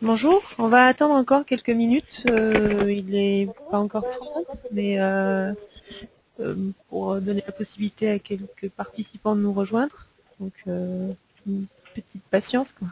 Bonjour, on va attendre encore quelques minutes. Il n'est pas encore 30, mais pour donner la possibilité à quelques participants de nous rejoindre. Donc, une petite patience, quoi.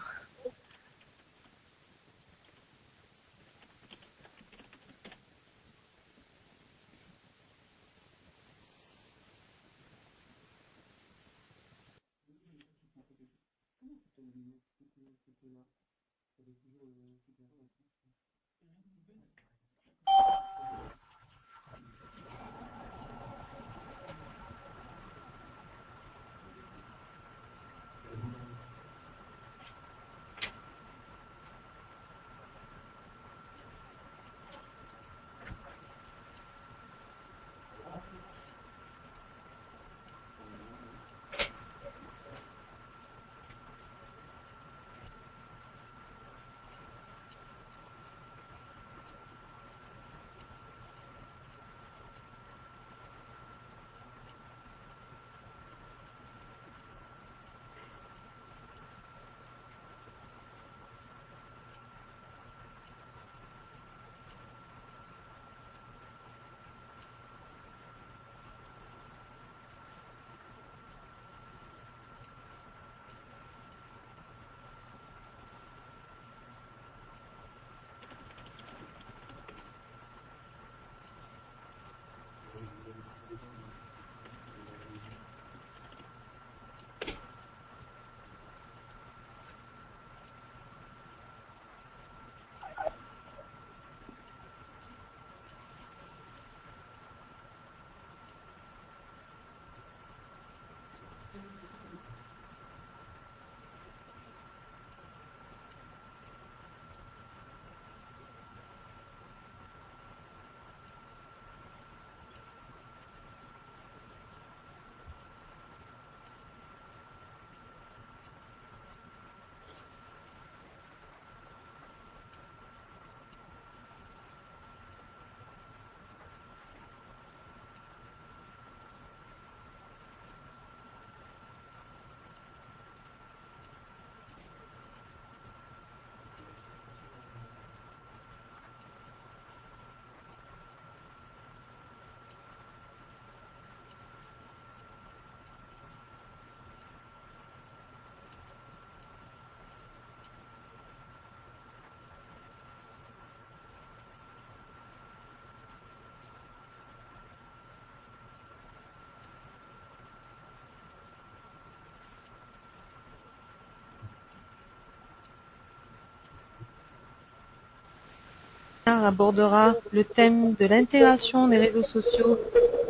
On abordera le thème de l'intégration des réseaux sociaux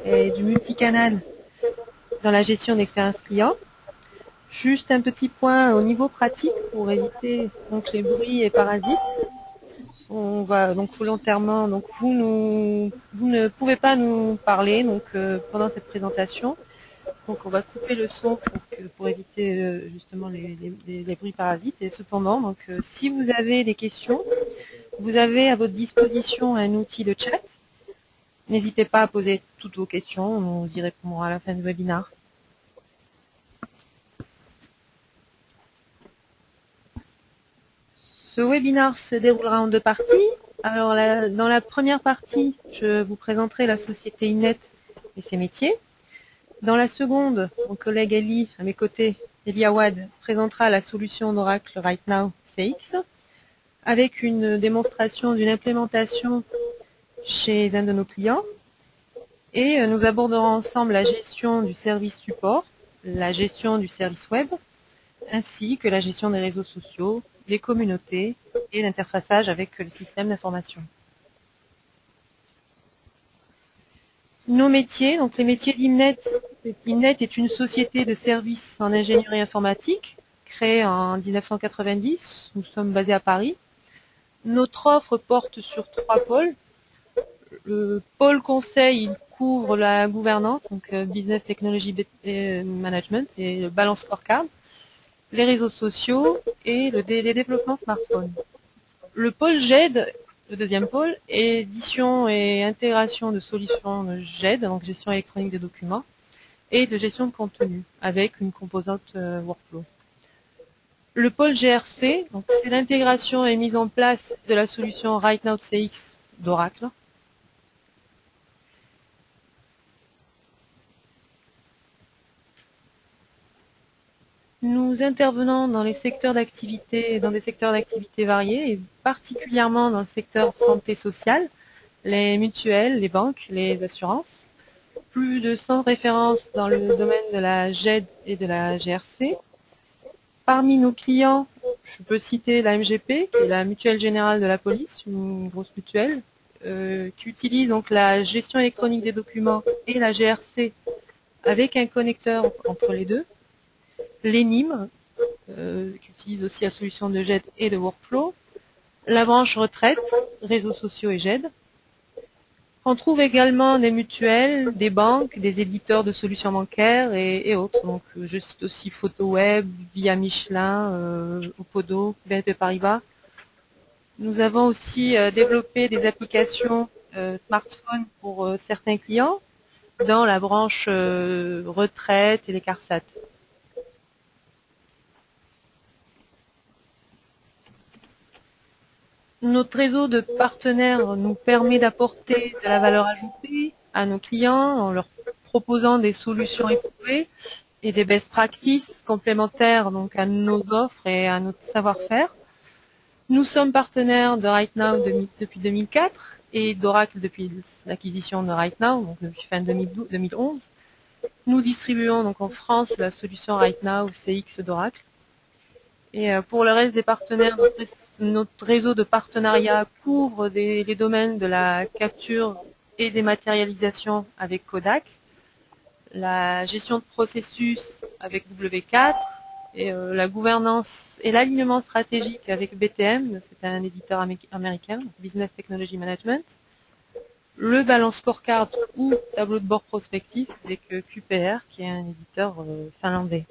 et du multicanal dans la gestion d'expérience client. Juste un petit point au niveau pratique pour éviter donc les bruits et parasites. On va donc volontairement, donc vous ne pouvez pas nous parler donc pendant cette présentation. Donc on va couper le son pour éviter justement les bruits parasites. Et cependant, donc si vous avez des questions, vous avez à votre disposition un outil de chat. N'hésitez pas à poser toutes vos questions, on y répondra à la fin du webinaire. Ce webinaire se déroulera en deux parties. Alors dans la première partie, je vous présenterai la société Innet et ses métiers. Dans la seconde, mon collègue Eli, à mes côtés, Eli Awad, présentera la solution d'Oracle RightNow CX avec une démonstration d'une implémentation chez un de nos clients. Et nous aborderons ensemble la gestion du service support, la gestion du service web, ainsi que la gestion des réseaux sociaux, des communautés et l'interfaçage avec le système d'information. Nos métiers, donc les métiers d'Imnet. Imnet est une société de services en ingénierie informatique créée en 1990. Nous sommes basés à Paris. Notre offre porte sur trois pôles. Le pôle conseil, il couvre la gouvernance, donc Business Technology Management et le Balance Scorecard, les réseaux sociaux et les développements smartphone. Le pôle GED, le deuxième pôle, édition et intégration de solutions GED, donc gestion électronique des documents, et de gestion de contenu, avec une composante workflow. Le pôle GRC, c'est l'intégration et mise en place de la solution RightNow CX d'Oracle. Nous intervenons dans les secteurs d'activité, dans des secteurs d'activité variés, et particulièrement dans le secteur santé sociale, les mutuelles, les banques, les assurances. Plus de 100 références dans le domaine de la GED et de la GRC. Parmi nos clients, je peux citer la MGP, qui est la Mutuelle Générale de la Police, une grosse mutuelle, qui utilise donc la gestion électronique des documents et la GRC avec un connecteur entre les deux. L'ENIM, qui utilise aussi la solution de GED et de Workflow. La branche retraite, réseaux sociaux et GED. On trouve également des mutuelles, des banques, des éditeurs de solutions bancaires et autres. Donc, je cite aussi PhotoWeb, Via Michelin, Opodo, BNP Paribas. Nous avons aussi développé des applications smartphones pour certains clients dans la branche retraite et les CARSAT. Notre réseau de partenaires nous permet d'apporter de la valeur ajoutée à nos clients en leur proposant des solutions éprouvées et des best practices complémentaires donc à nos offres et à notre savoir-faire. Nous sommes partenaires de RightNow depuis 2004 et d'Oracle depuis l'acquisition de RightNow, donc depuis fin 2011. Nous distribuons donc en France la solution RightNow CX d'Oracle. Et pour le reste des partenaires, notre réseau de partenariat couvre les domaines de la capture et dématérialisation avec Kodak, la gestion de processus avec W4, et la gouvernance et l'alignement stratégique avec BTM, c'est un éditeur américain, Business Technology Management, le Balance Scorecard ou tableau de bord prospectif avec QPR, qui est un éditeur finlandais.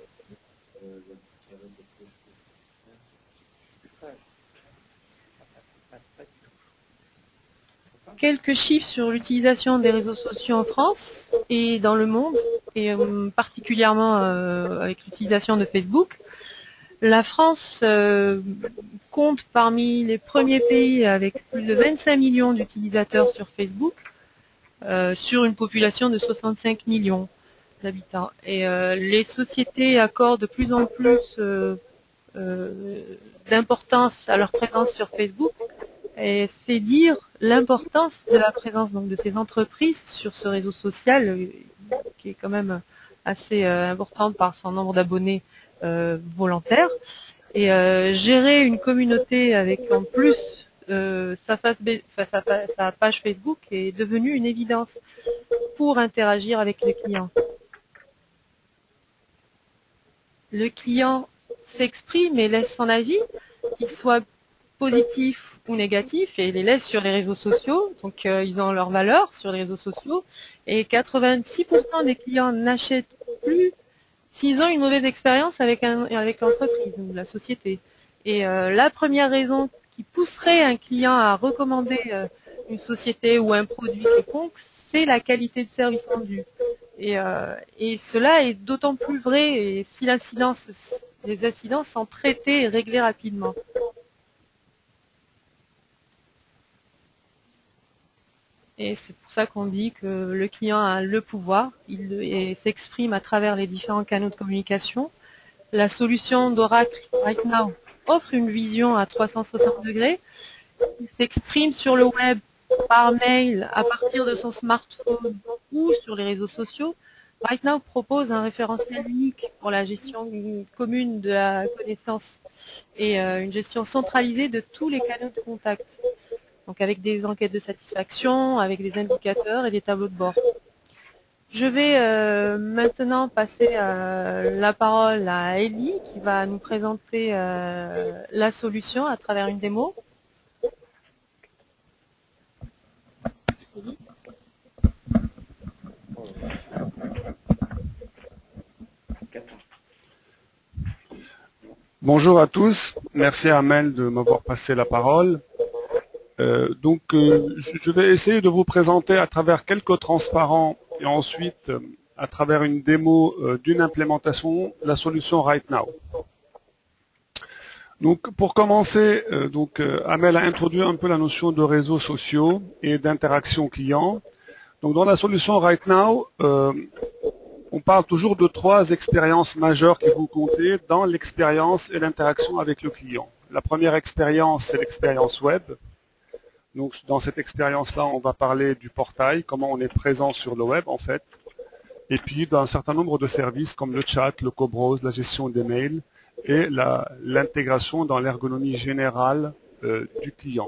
Quelques chiffres sur l'utilisation des réseaux sociaux en France et dans le monde, et particulièrement avec l'utilisation de Facebook. La France compte parmi les premiers pays avec plus de 25 millions d'utilisateurs sur Facebook, sur une population de 65 millions d'habitants. Et les sociétés accordent de plus en plus d'importance à leur présence sur Facebook. Et c'est dire l'importance de la présence donc de ces entreprises sur ce réseau social qui est quand même assez important par son nombre d'abonnés volontaires. Et gérer une communauté avec en plus sa page Facebook est devenu une évidence pour interagir avec les clients. Le client s'exprime et laisse son avis, qu'il soit positif ou négatif, et les laisse sur les réseaux sociaux, donc ils ont leur valeur sur les réseaux sociaux, et 86% des clients n'achètent plus s'ils ont une mauvaise expérience avec l'entreprise ou la société. Et la première raison qui pousserait un client à recommander une société ou un produit quelconque, c'est la qualité de service rendu. Et cela est d'autant plus vrai et si les incidents sont traités et réglés rapidement. Et c'est pour ça qu'on dit que le client a le pouvoir, il s'exprime à travers les différents canaux de communication. La solution d'Oracle RightNow offre une vision à 360 degrés. Il s'exprime sur le web, par mail, à partir de son smartphone ou sur les réseaux sociaux. RightNow propose un référentiel unique pour la gestion commune de la connaissance et une gestion centralisée de tous les canaux de contact. Donc avec des enquêtes de satisfaction, avec des indicateurs et des tableaux de bord. Je vais maintenant passer la parole à Ellie qui va nous présenter la solution à travers une démo. Ellie. Bonjour à tous, merci à Amel de m'avoir passé la parole. Je vais essayer de vous présenter à travers quelques transparents et ensuite à travers une démo d'une implémentation la solution RightNow. Donc, pour commencer, Amel a introduit un peu la notion de réseaux sociaux et d'interaction client. Donc, dans la solution Right Now, on parle toujours de trois expériences majeures qui vont compter dans l'expérience et l'interaction avec le client. La première expérience, c'est l'expérience web. Donc, dans cette expérience-là, on va parler du portail, comment on est présent sur le web, en fait. Et puis, d'un certain nombre de services comme le chat, le co-browse, la gestion des mails et l'intégration dans l'ergonomie générale du client.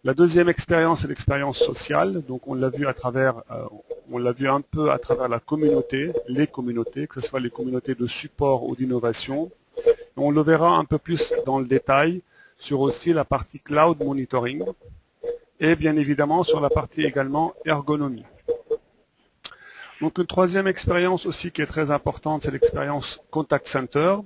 La deuxième expérience, c'est l'expérience sociale. Donc, on l'a vu un peu à travers la communauté, les communautés, que ce soit les communautés de support ou d'innovation. On le verra un peu plus dans le détail sur aussi la partie cloud monitoring et bien évidemment sur la partie également ergonomie. Donc une troisième expérience aussi qui est très importante, c'est l'expérience contact center.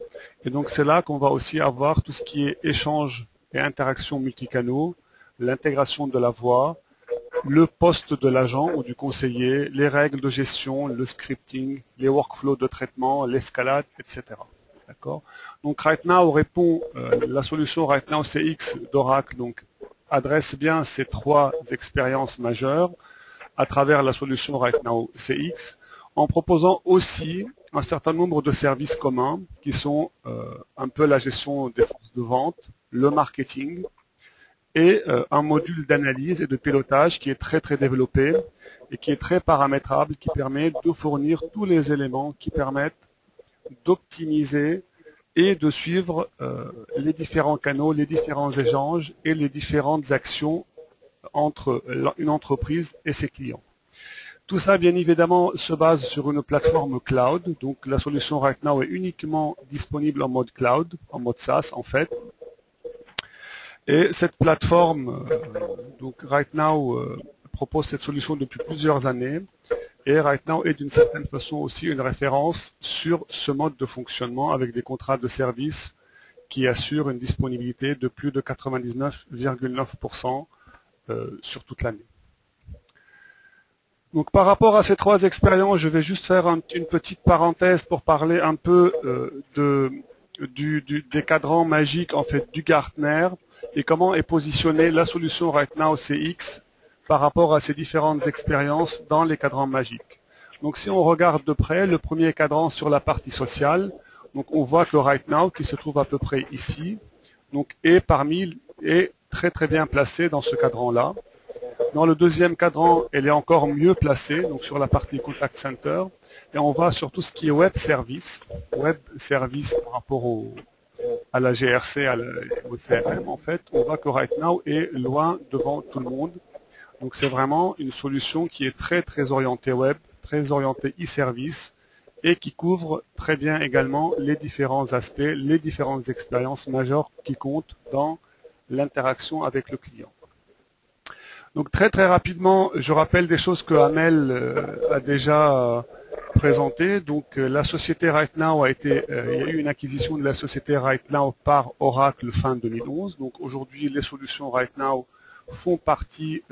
Et donc c'est là qu'on va aussi avoir tout ce qui est échange et interaction multicanaux, l'intégration de la voix, le poste de l'agent ou du conseiller, les règles de gestion, le scripting, les workflows de traitement, l'escalade, etc. D'accord. Donc Right Now répond, la solution Right Now CX d'Oracle donc adresse bien ces trois expériences majeures à travers la solution Right Now CX, en proposant aussi un certain nombre de services communs qui sont un peu la gestion des forces de vente, le marketing et un module d'analyse et de pilotage qui est très très développé et qui est très paramétrable, qui permet de fournir tous les éléments qui permettent d'optimiser et de suivre les différents canaux, les différents échanges et les différentes actions entre une entreprise et ses clients. Tout ça, bien évidemment, se base sur une plateforme cloud. Donc, la solution Right Now est uniquement disponible en mode cloud, en mode SaaS, en fait. Et cette plateforme, donc Right Now, propose cette solution depuis plusieurs années. Et Right Now est d'une certaine façon aussi une référence sur ce mode de fonctionnement avec des contrats de service qui assurent une disponibilité de plus de 99,9% sur toute l'année. Donc par rapport à ces trois expériences, je vais juste faire une petite parenthèse pour parler un peu des cadrans magiques en fait du Gartner et comment est positionnée la solution Right Now CX par rapport à ces différentes expériences dans les cadrans magiques. Donc si on regarde de près, le premier cadran sur la partie sociale, donc on voit que Right Now, qui se trouve à peu près ici, donc est très très bien placé dans ce cadran-là. Dans le deuxième cadran, elle est encore mieux placée, donc sur la partie Contact Center. Et on va sur tout ce qui est web service par rapport à la GRC, au CRM en fait. On voit que Right Now est loin devant tout le monde. Donc c'est vraiment une solution qui est très très orientée web, très orientée e-service et qui couvre très bien également les différents aspects, les différentes expériences majeures qui comptent dans l'interaction avec le client. Donc très très rapidement, je rappelle des choses que Amel a déjà présentées. Donc la société Right Now il y a eu une acquisition de la société Right Now par Oracle fin 2011. Donc aujourd'hui, les solutions Right Now font partie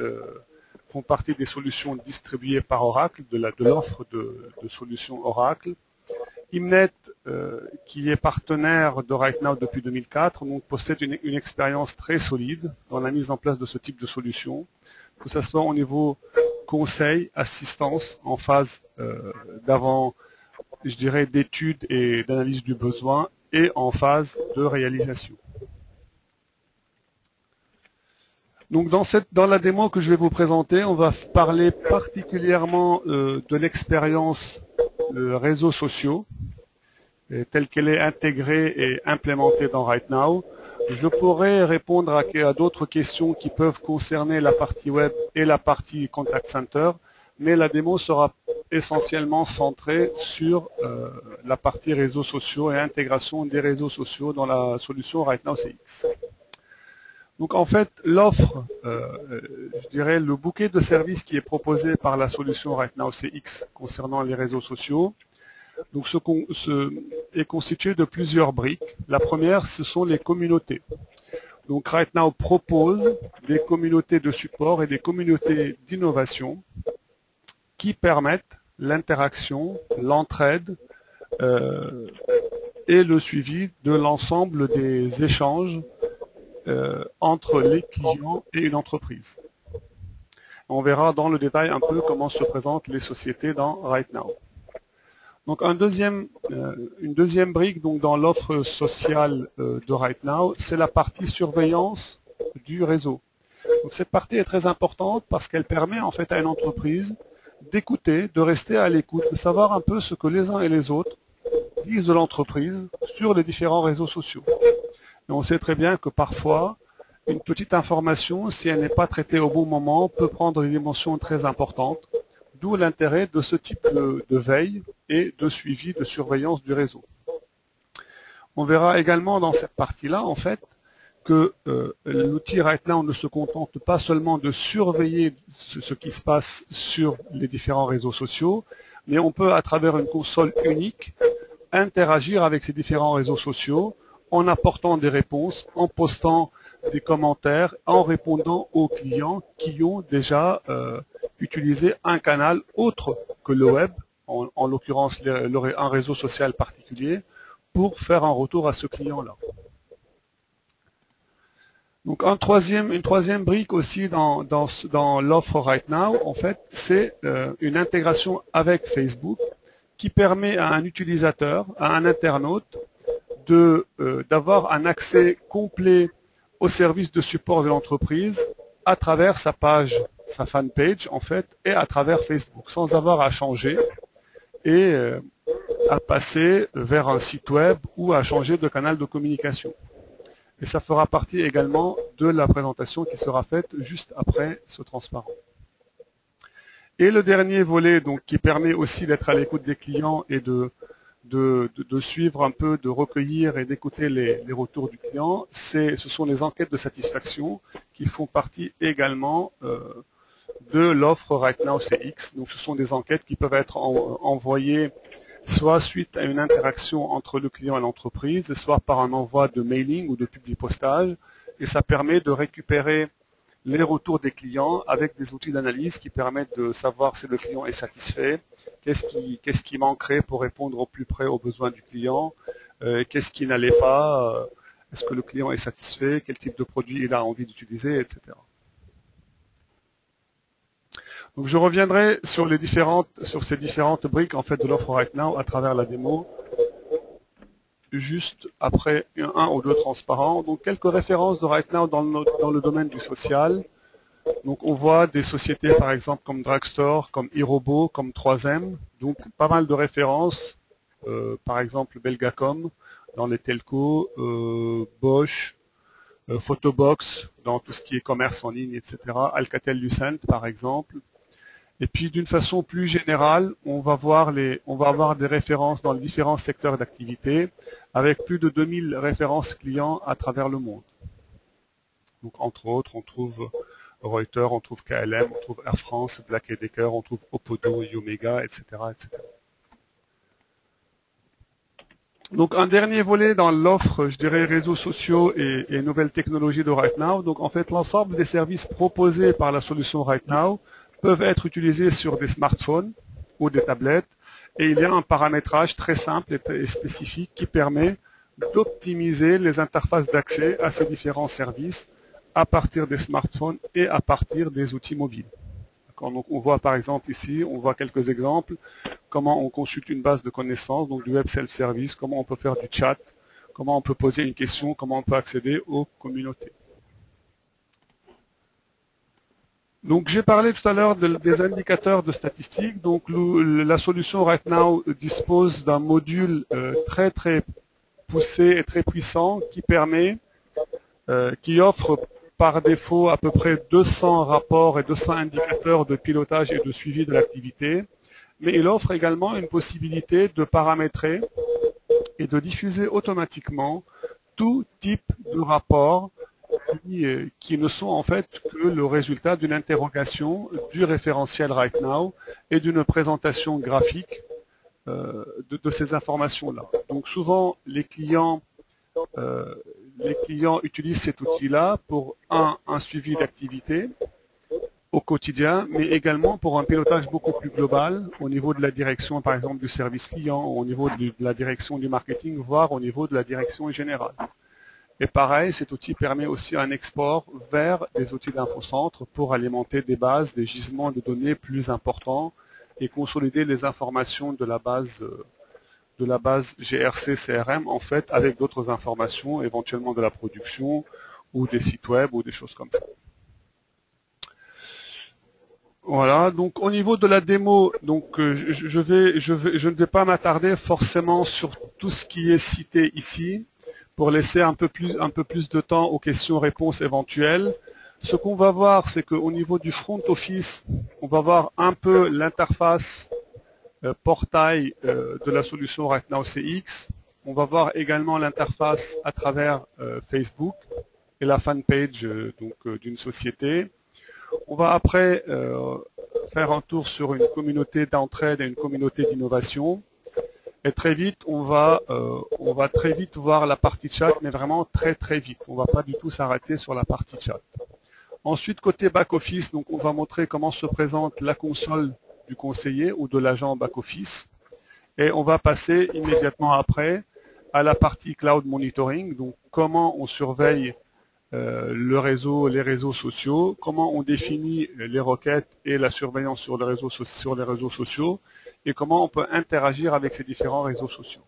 des solutions distribuées par Oracle, de l'offre de solutions Oracle. Imnet, qui est partenaire de Right Now depuis 2004, donc possède une expérience très solide dans la mise en place de ce type de solution, que ce soit au niveau conseil, assistance, en phase d'avant, je dirais, d'études et d'analyse du besoin, et en phase de réalisation. Donc dans la démo que je vais vous présenter, on va parler particulièrement de l'expérience réseaux sociaux, telle qu'elle est intégrée et implémentée dans Right Now. Je pourrais répondre à d'autres questions qui peuvent concerner la partie web et la partie Contact Center, mais la démo sera essentiellement centrée sur la partie réseaux sociaux et intégration des réseaux sociaux dans la solution Right Now CX. Donc en fait, l'offre, je dirais le bouquet de services qui est proposé par la solution Right Now CX concernant les réseaux sociaux, donc est constitué de plusieurs briques. La première, ce sont les communautés. Donc Right Now propose des communautés de support et des communautés d'innovation qui permettent l'interaction, l'entraide et le suivi de l'ensemble des échanges entre les clients et une entreprise. On verra dans le détail un peu comment se présentent les sociétés dans RightNow. Donc une deuxième brique donc, dans l'offre sociale de RightNow, c'est la partie surveillance du réseau. Donc, cette partie est très importante parce qu'elle permet en fait à une entreprise d'écouter, de rester à l'écoute, de savoir un peu ce que les uns et les autres disent de l'entreprise sur les différents réseaux sociaux. Et on sait très bien que parfois, une petite information, si elle n'est pas traitée au bon moment, peut prendre une dimension très importante, d'où l'intérêt de ce type de veille et de suivi, de surveillance du réseau. On verra également dans cette partie-là, en fait, que l'outil RightNow ne se contente pas seulement de surveiller ce qui se passe sur les différents réseaux sociaux, mais on peut, à travers une console unique, interagir avec ces différents réseaux sociaux en apportant des réponses, en postant des commentaires, en répondant aux clients qui ont déjà utilisé un canal autre que le web, en l'occurrence un réseau social particulier, pour faire un retour à ce client-là. Donc une troisième brique aussi dans l'offre RightNow, en fait, c'est une intégration avec Facebook qui permet à un utilisateur, à un internaute, d'avoir un accès complet au service de support de l'entreprise à travers sa page, sa fanpage en fait, et à travers Facebook, sans avoir à changer et à passer vers un site web ou à changer de canal de communication. Et ça fera partie également de la présentation qui sera faite juste après ce transparent. Et le dernier volet, donc, qui permet aussi d'être à l'écoute des clients et de suivre un peu, de recueillir et d'écouter les retours du client, ce sont les enquêtes de satisfaction qui font partie également de l'offre RightNow CX. Donc, ce sont des enquêtes qui peuvent être envoyées soit suite à une interaction entre le client et l'entreprise, soit par un envoi de mailing ou de publipostage, et ça permet de récupérer les retours des clients avec des outils d'analyse qui permettent de savoir si le client est satisfait, qu'est-ce qui manquerait pour répondre au plus près aux besoins du client, qu'est-ce qui n'allait pas, est-ce que le client est satisfait, quel type de produit il a envie d'utiliser, etc. Donc je reviendrai sur ces différentes briques en fait de l'offre RightNow à travers la démo, juste après un ou deux transparents. Donc quelques références de RightNow dans le domaine du social. Donc on voit des sociétés par exemple comme Drugstore, comme iRobot, comme 3M, donc pas mal de références, par exemple Belgacom dans les telcos, Bosch, Photobox dans tout ce qui est commerce en ligne, etc. Alcatel-Lucent par exemple. Et puis d'une façon plus générale, on va avoir des références dans les différents secteurs d'activité, avec plus de 2000 références clients à travers le monde. Donc entre autres, on trouve Reuters, on trouve KLM, on trouve Air France, Black & Decker, on trouve Opodo, Yomega, etc., etc. Donc un dernier volet dans l'offre, je dirais, réseaux sociaux et nouvelles technologies de RightNow. Donc en fait, l'ensemble des services proposés par la solution RightNow peuvent être utilisés sur des smartphones ou des tablettes, et il y a un paramétrage très simple et spécifique qui permet d'optimiser les interfaces d'accès à ces différents services à partir des smartphones et à partir des outils mobiles. Donc on voit par exemple ici, on voit quelques exemples, comment on consulte une base de connaissances, donc du web self-service, comment on peut faire du chat, comment on peut poser une question, comment on peut accéder aux communautés. Donc j'ai parlé tout à l'heure des indicateurs de statistiques. Donc la solution RightNow dispose d'un module très très poussé et très puissant qui offre par défaut à peu près 200 rapports et 200 indicateurs de pilotage et de suivi de l'activité. Mais il offre également une possibilité de paramétrer et de diffuser automatiquement tout type de rapports qui ne sont en fait que le résultat d'une interrogation du référentiel RightNow et d'une présentation graphique de ces informations-là. Donc souvent, les clients utilisent cet outil-là pour un suivi d'activité, au quotidien, mais également pour un pilotage beaucoup plus global au niveau de la direction, par exemple, du service client, au niveau de la direction du marketing, voire au niveau de la direction générale. Et pareil, cet outil permet aussi un export vers des outils d'infocentre pour alimenter des bases, des gisements de données plus importants et consolider les informations de la base GRC CRM en fait avec d'autres informations, éventuellement de la production ou des sites web ou des choses comme ça. Voilà, donc au niveau de la démo, donc je ne vais pas m'attarder forcément sur tout ce qui est cité ici pour laisser un peu plus de temps aux questions-réponses éventuelles. Ce qu'on va voir, c'est qu'au niveau du front office, on va voir un peu l'interface portail de la solution RightNow CX. On va voir également l'interface à travers Facebook et la fanpage d'une société. On va après faire un tour sur une communauté d'entraide et une communauté d'innovation. Et très vite, on va très vite voir la partie chat, mais vraiment très très vite. On ne va pas du tout s'arrêter sur la partie chat. Ensuite, côté back-office, donc on va montrer comment se présente la console du conseiller ou de l'agent back-office. Et on va passer immédiatement après à la partie cloud monitoring, donc comment on surveille les réseaux sociaux, comment on définit les requêtes et la surveillance sur les réseaux sociaux, et comment on peut interagir avec ces différents réseaux sociaux.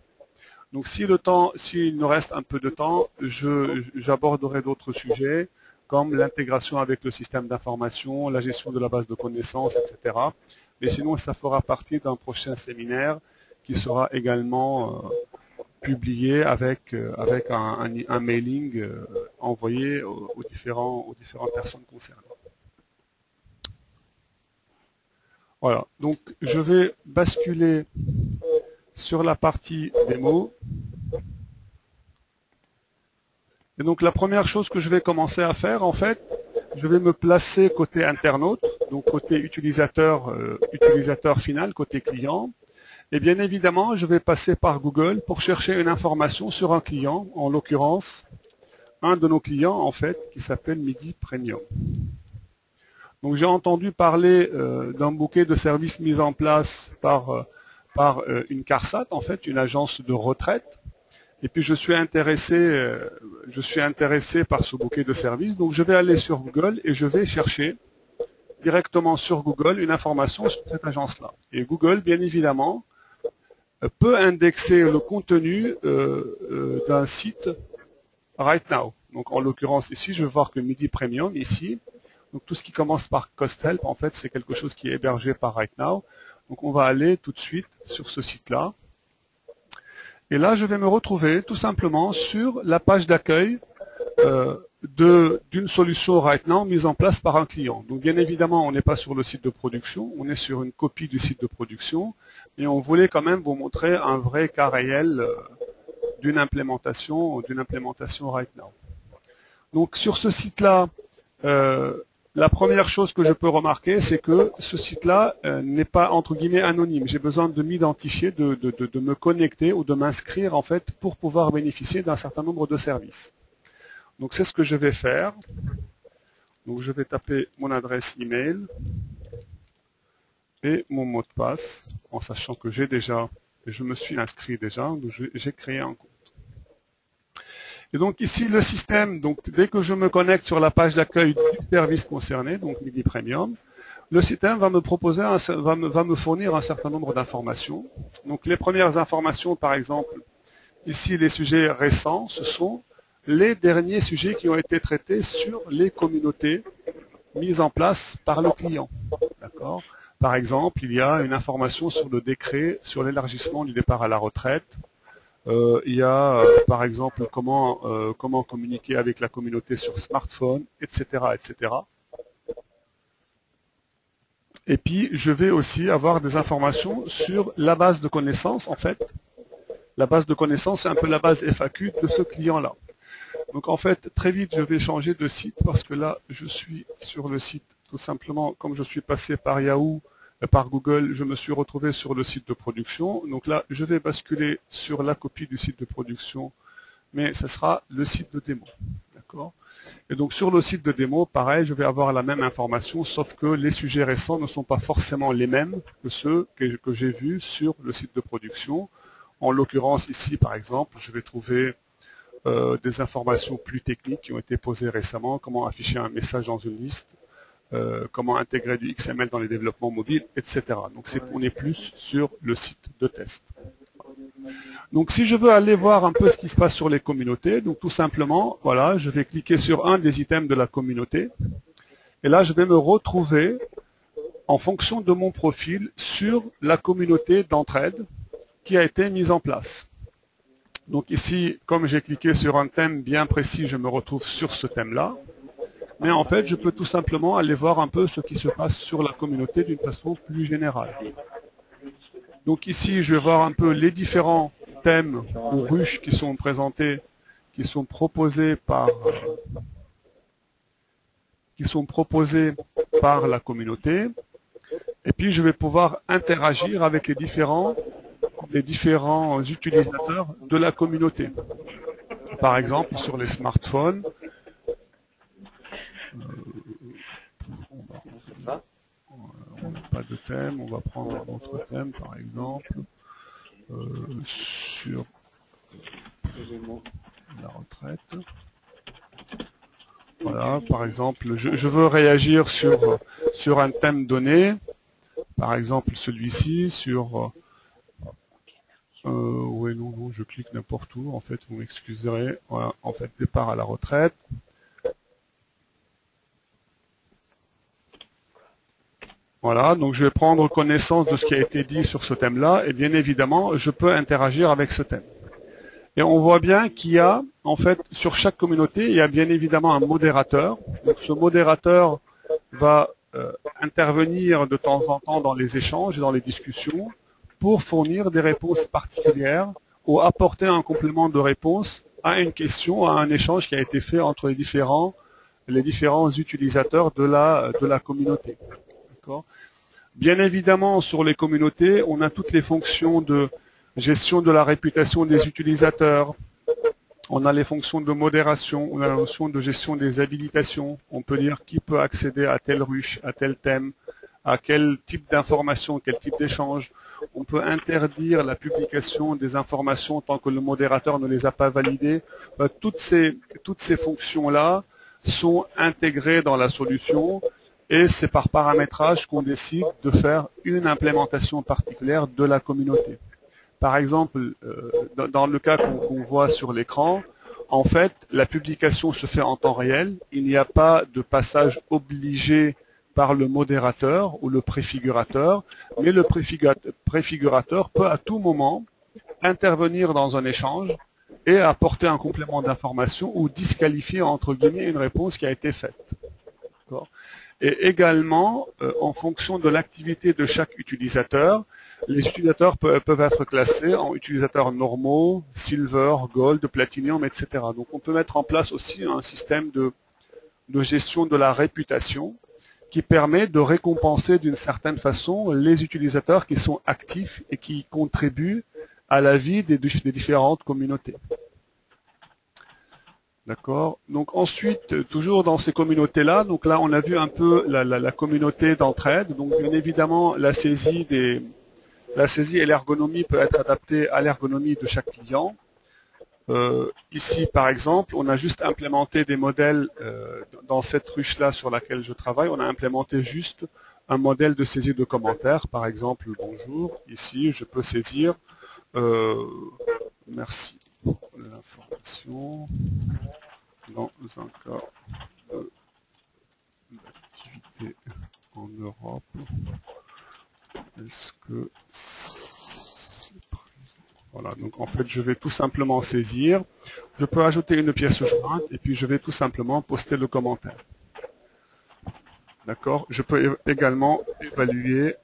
Donc s'il nous reste un peu de temps, j'aborderai d'autres sujets, comme l'intégration avec le système d'information, la gestion de la base de connaissances, etc. Mais sinon, ça fera partie d'un prochain séminaire qui sera également publié avec un mailing envoyé aux différentes personnes concernées. Voilà, donc je vais basculer sur la partie démo. Et donc la première chose que je vais commencer à faire, en fait, je vais me placer côté internaute, donc côté utilisateur final, côté client. Et bien évidemment, je vais passer par Google pour chercher une information sur un client, en l'occurrence, un de nos clients, en fait, qui s'appelle Midi Premium. Donc j'ai entendu parler d'un bouquet de services mis en place par une CARSAT, en fait, une agence de retraite. Et puis je suis intéressé par ce bouquet de services. Donc je vais aller sur Google et je vais chercher directement sur Google une information sur cette agence-là. Et Google, bien évidemment, peut indexer le contenu d'un site RightNow. Donc en l'occurrence ici, je vais voir que Midi Premium ici. Donc tout ce qui commence par Cost Help, en fait, c'est quelque chose qui est hébergé par RightNow. Donc on va aller tout de suite sur ce site-là. Et là, je vais me retrouver tout simplement sur la page d'accueil d'une solution RightNow mise en place par un client. Donc bien évidemment, on n'est pas sur le site de production, on est sur une copie du site de production, mais on voulait quand même vous montrer un vrai cas réel d'une implémentation RightNow. Donc sur ce site-là, la première chose que je peux remarquer, c'est que ce site-là n'est pas entre guillemets anonyme. J'ai besoin de m'identifier, de me connecter ou de m'inscrire en fait pour pouvoir bénéficier d'un certain nombre de services. Donc c'est ce que je vais faire. Donc je vais taper mon adresse email et mon mot de passe, en sachant que je me suis inscrit déjà, donc j'ai créé un compte. Et donc ici le système, donc dès que je me connecte sur la page d'accueil du service concerné, donc Midi Premium, le système va me proposer, va me fournir un certain nombre d'informations. Donc les premières informations, par exemple, ici les sujets récents, ce sont les derniers sujets qui ont été traités sur les communautés mises en place par le client. D'accord ? Par exemple, il y a une information sur le décret sur l'élargissement du départ à la retraite. Il y a, par exemple, comment communiquer avec la communauté sur smartphone, etc., etc. Et puis, je vais aussi avoir des informations sur la base de connaissances, en fait. La base de connaissances, c'est un peu la base FAQ de ce client-là. Donc, en fait, très vite, je vais changer de site parce que là, je suis sur le site, tout simplement, comme je suis passé par Yahoo, par Google, je me suis retrouvé sur le site de production. Donc là, je vais basculer sur la copie du site de production, mais ce sera le site de démo. D'accord. Et donc sur le site de démo, pareil, je vais avoir la même information, sauf que les sujets récents ne sont pas forcément les mêmes que ceux que j'ai vus sur le site de production. En l'occurrence ici, par exemple, je vais trouver des informations plus techniques qui ont été posées récemment, comment afficher un message dans une liste, comment intégrer du XML dans les développements mobiles, etc. Donc on est plus sur le site de test. Donc si je veux aller voir un peu ce qui se passe sur les communautés, donc tout simplement, voilà, je vais cliquer sur un des items de la communauté, et là je vais me retrouver en fonction de mon profil sur la communauté d'entraide qui a été mise en place. Donc ici, comme j'ai cliqué sur un thème bien précis, je me retrouve sur ce thème-là. Mais en fait, je peux tout simplement aller voir un peu ce qui se passe sur la communauté d'une façon plus générale. Donc ici, je vais voir un peu les différents thèmes ou ruches qui sont présentés, qui sont proposés par la communauté. Et puis, je vais pouvoir interagir avec les différents utilisateurs de la communauté. Par exemple, sur les smartphones, on n'a pas de thème, on va prendre un autre thème, par exemple, sur la retraite. Voilà, par exemple, je veux réagir sur un thème donné, par exemple celui-ci, sur... oui, non, je clique n'importe où, en fait, vous m'excuserez. Voilà, en fait, départ à la retraite. Voilà, donc je vais prendre connaissance de ce qui a été dit sur ce thème-là, et bien évidemment, je peux interagir avec ce thème. Et on voit bien qu'il y a, en fait, sur chaque communauté, il y a bien évidemment un modérateur. Donc ce modérateur va intervenir de temps en temps dans les échanges et dans les discussions pour fournir des réponses particulières ou apporter un complément de réponse à une question, à un échange qui a été fait entre les différents utilisateurs de la communauté. Bien évidemment, sur les communautés, on a toutes les fonctions de gestion de la réputation des utilisateurs, on a les fonctions de modération, on a la notion de gestion des habilitations, on peut dire qui peut accéder à telle ruche, à tel thème, à quel type d'information, quel type d'échange. On peut interdire la publication des informations tant que le modérateur ne les a pas validées. Toutes ces fonctions-là sont intégrées dans la solution. Et c'est par paramétrage qu'on décide de faire une implémentation particulière de la communauté. Par exemple, dans le cas qu'on voit sur l'écran, en fait, la publication se fait en temps réel. Il n'y a pas de passage obligé par le modérateur ou le préfigurateur, mais le préfigurateur peut à tout moment intervenir dans un échange et apporter un complément d'information ou disqualifier, entre guillemets, une réponse qui a été faite. D'accord ? Et également, en fonction de l'activité de chaque utilisateur, les utilisateurs peuvent être classés en utilisateurs normaux, silver, gold, platinum, etc. Donc on peut mettre en place aussi un système de gestion de la réputation qui permet de récompenser d'une certaine façon les utilisateurs qui sont actifs et qui contribuent à la vie des différentes communautés. D'accord. Donc ensuite, toujours dans ces communautés-là, donc là on a vu un peu la communauté d'entraide. Donc bien évidemment, la saisie et l'ergonomie peut être adaptée à l'ergonomie de chaque client. Ici, par exemple, on a juste implémenté des modèles dans cette ruche-là sur laquelle je travaille. On a implémenté juste un modèle de saisie de commentaires. Par exemple, bonjour. Ici, je peux saisir. Merci pour l'information. Dans un cas d'activité en Europe, est-ce que c'est présent? Voilà, donc en fait, je vais tout simplement saisir. Je peux ajouter une pièce jointe et puis je vais tout simplement poster le commentaire. D'accord? Je peux également évaluer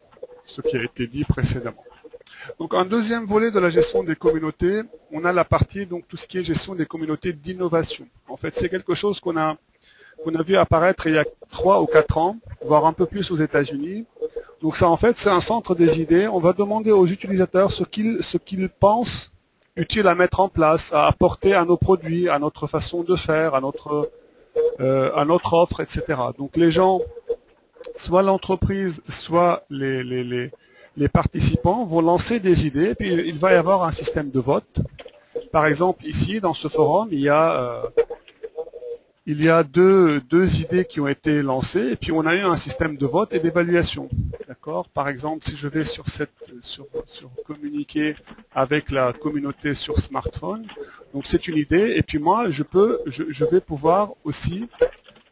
ce qui a été dit précédemment. Donc un deuxième volet de la gestion des communautés, on a la partie, donc tout ce qui est gestion des communautés d'innovation. En fait, c'est quelque chose qu'on a vu apparaître il y a 3 ou 4 ans, voire un peu plus aux États-Unis. Donc ça, en fait, c'est un centre des idées. On va demander aux utilisateurs ce qu'ils pensent utiles à mettre en place, à apporter à nos produits, à notre façon de faire, à notre offre, etc. Donc les gens, soit l'entreprise, soit les participants vont lancer des idées, puis il va y avoir un système de vote. Par exemple, ici, dans ce forum, il y a deux idées qui ont été lancées, et puis on a eu un système de vote et d'évaluation. D'accord. Par exemple, si je vais sur communiquer avec la communauté sur smartphone, donc c'est une idée, et puis moi, je vais pouvoir aussi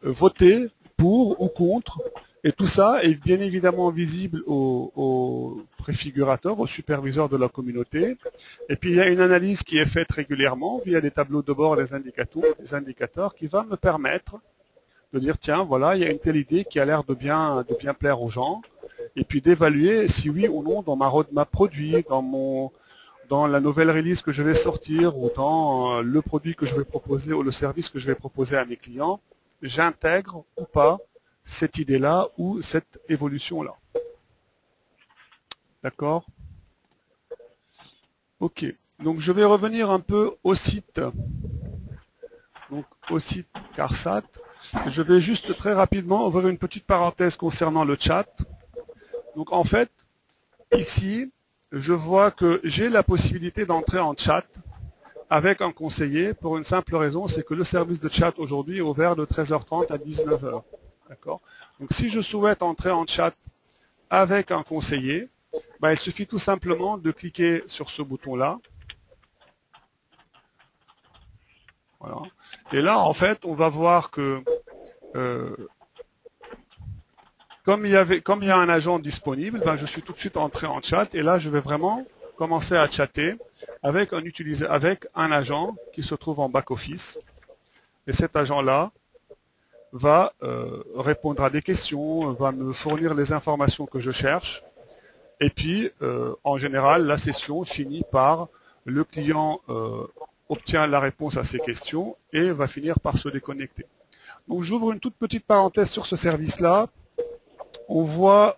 voter pour ou contre. Et tout ça est bien évidemment visible au préfigurateur, au superviseur de la communauté. Et puis il y a une analyse qui est faite régulièrement via des tableaux de bord, des indicateurs qui va me permettre de dire tiens voilà il y a une telle idée qui a l'air de bien plaire aux gens. Et puis d'évaluer si oui ou non dans ma roadmap produit, dans la nouvelle release que je vais sortir ou dans le produit que je vais proposer ou le service que je vais proposer à mes clients, j'intègre ou pas cette idée-là ou cette évolution-là. D'accord? Ok. Donc je vais revenir un peu au site. Donc au site CARSAT. Je vais juste très rapidement ouvrir une petite parenthèse concernant le chat. Donc en fait, ici, je vois que j'ai la possibilité d'entrer en chat avec un conseiller pour une simple raison, c'est que le service de chat aujourd'hui est ouvert de 13h30 à 19h. D'accord? Donc si je souhaite entrer en chat avec un conseiller, ben, il suffit tout simplement de cliquer sur ce bouton-là. Voilà. Et là, en fait, on va voir que comme il y a un agent disponible, ben, je suis tout de suite entré en chat et là, je vais vraiment commencer à chatter avec un agent qui se trouve en back-office. Et cet agent-là va répondre à des questions, va me fournir les informations que je cherche. Et puis, en général, la session finit par le client obtient la réponse à ses questions et va finir par se déconnecter. Donc, j'ouvre une toute petite parenthèse sur ce service-là. On voit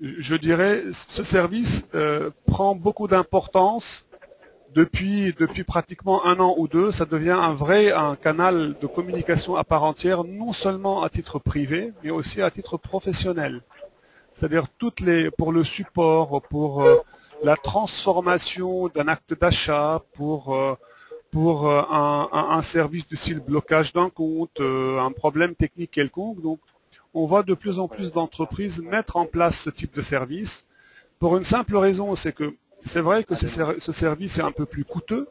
je dirais, ce service prend beaucoup d'importance depuis pratiquement 1 an ou 2. Ça devient un canal de communication à part entière, non seulement à titre privé, mais aussi à titre professionnel. C'est-à-dire pour le support, pour la transformation d'un acte d'achat, pour un service de style blocage d'un compte, un problème technique quelconque. Donc, on voit de plus en plus d'entreprises mettre en place ce type de service pour une simple raison, c'est que c'est vrai que ce service est un peu plus coûteux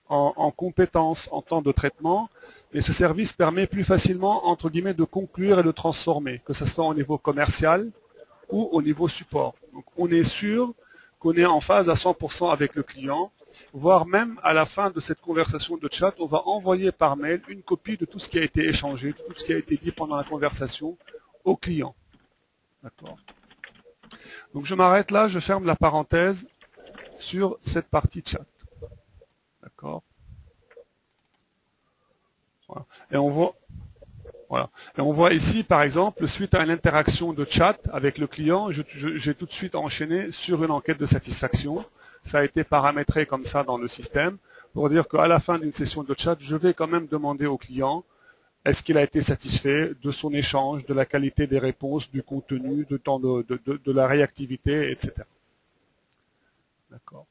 en compétences, en temps de traitement, mais ce service permet plus facilement, entre guillemets, de conclure et de transformer, que ce soit au niveau commercial ou au niveau support. Donc, on est sûr qu'on est en phase à 100% avec le client, voire même à la fin de cette conversation de chat, on va envoyer par mail une copie de tout ce qui a été échangé, de tout ce qui a été dit pendant la conversation au client. D'accord. Donc je m'arrête là, je ferme la parenthèse sur cette partie chat. D'accord. Voilà. Et on voit ici, par exemple, suite à une interaction de chat avec le client, j'ai tout de suite enchaîné sur une enquête de satisfaction. Ça a été paramétré comme ça dans le système pour dire qu'à la fin d'une session de chat, je vais quand même demander au client est-ce qu'il a été satisfait de son échange, de la qualité des réponses, du contenu, de la réactivité, etc. D'accord.